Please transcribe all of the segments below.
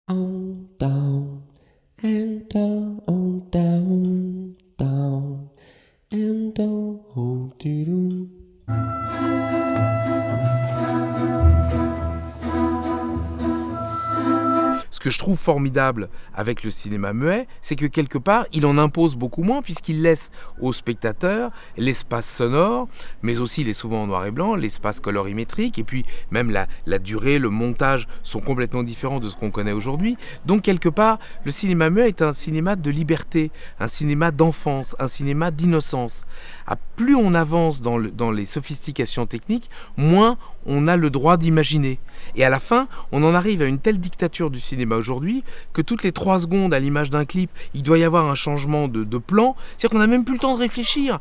On down and down, down, down and down, oh, doo-doo. Ce que je trouve formidable avec le cinéma muet, c'est que quelque part, il en impose beaucoup moins puisqu'il laisse au spectateur l'espace sonore, mais aussi il est souvent en noir et blanc, l'espace colorimétrique, et puis même la durée, le montage sont complètement différents de ce qu'on connaît aujourd'hui. Donc quelque part, le cinéma muet est un cinéma de liberté, un cinéma d'enfance, un cinéma d'innocence. Plus on avance dans les sophistications techniques, moins on a le droit d'imaginer. Et à la fin, on en arrive à une telle dictature du cinéma aujourd'hui que toutes les 3 secondes à l'image d'un clip, il doit y avoir un changement de plan. C'est-à-dire qu'on n'a même plus le temps de réfléchir.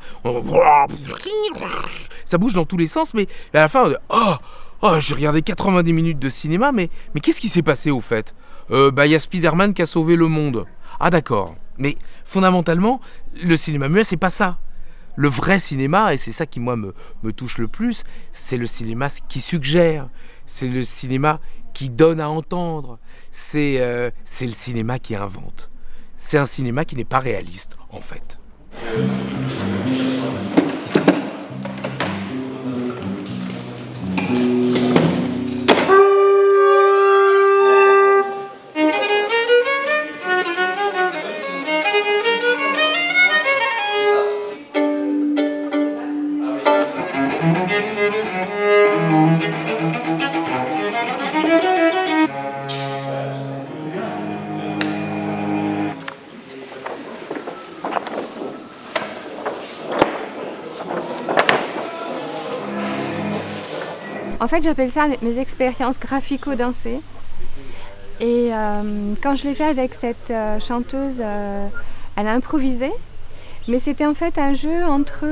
Ça bouge dans tous les sens, mais à la fin, on dit oh, j'ai regardé 90 minutes de cinéma, mais qu'est-ce qui s'est passé au fait ? Il y a Spider-Man qui a sauvé le monde. Ah d'accord. Mais fondamentalement, le cinéma muet, c'est pas ça. Le vrai cinéma, et c'est ça qui moi me touche le plus, c'est le cinéma qui suggère, c'est le cinéma qui donne à entendre, c'est le cinéma qui invente. C'est un cinéma qui n'est pas réaliste, en fait. En fait, j'appelle ça mes expériences graphico-dansées. Et quand je l'ai fait avec cette chanteuse, elle a improvisé. Mais c'était en fait un jeu entre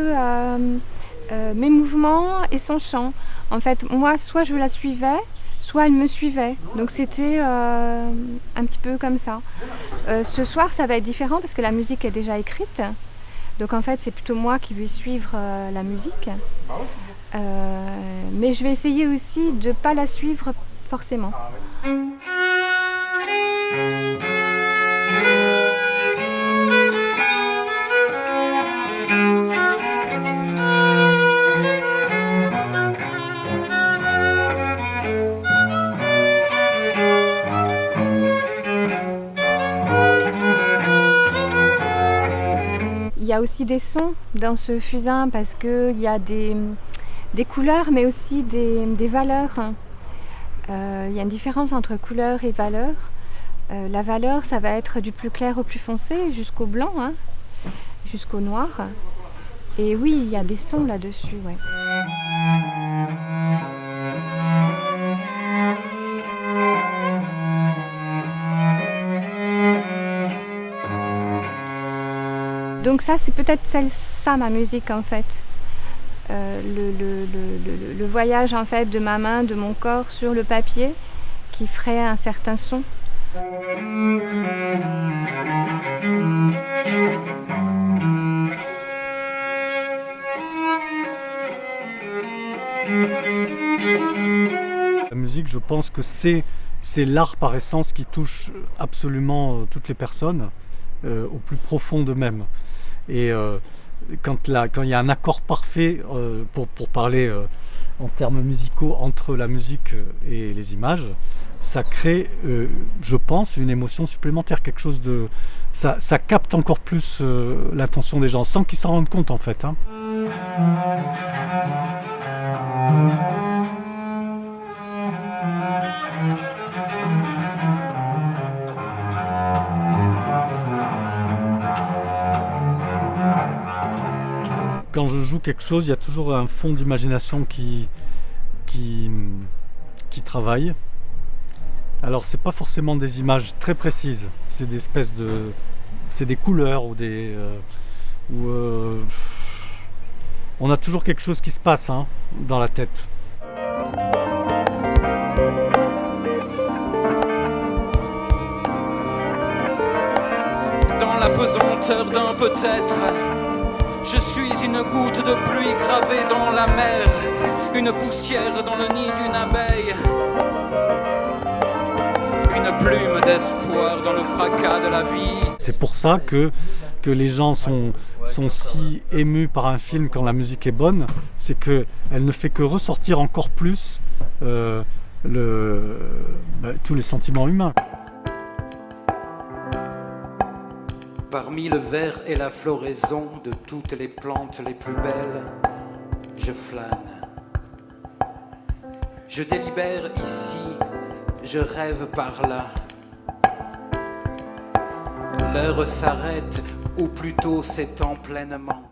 mes mouvements et son chant. En fait, moi, soit je la suivais, soit elle me suivait. Donc c'était un petit peu comme ça. Ce soir, ça va être différent parce que la musique est déjà écrite. Donc en fait, c'est plutôt moi qui vais suivre la musique. Mais je vais essayer aussi de ne pas la suivre forcément. Il y a aussi des sons dans ce fusain parce qu'il y a des couleurs mais aussi des valeurs. Il y a une différence entre couleur et valeur. La valeur, ça va être du plus clair au plus foncé jusqu'au blanc, jusqu'au noir. Et oui, il y a des sons là-dessus. Ouais. Donc ça, c'est peut-être ça ma musique en fait. Le voyage en fait de ma main, de mon corps sur le papier qui ferait un certain son. La musique, je pense que c'est l'art par essence qui touche absolument toutes les personnes au plus profond d'eux-mêmes. Et quand il y a un accord parfait, pour parler en termes musicaux, entre la musique et les images, ça crée, je pense, une émotion supplémentaire, quelque chose de... Ça capte encore plus l'attention des gens, sans qu'ils s'en rendent compte en fait. Quand je joue quelque chose, il y a toujours un fond d'imagination qui travaille. Alors c'est pas forcément des images très précises, c'est des couleurs ou on a toujours quelque chose qui se passe dans la tête. Dans la pesanteur d'un peut-être, je suis une goutte de pluie gravée dans la mer, une poussière dans le nid d'une abeille. une plume d'espoir dans le fracas de la vie. C'est pour ça que les gens sont si émus par un film quand la musique est bonne, c'est qu'elle ne fait que ressortir encore plus tous les sentiments humains. Parmi le vert et la floraison de toutes les plantes les plus belles, je flâne. Je délibère ici, je rêve par là. L'heure s'arrête, ou plutôt s'étend pleinement.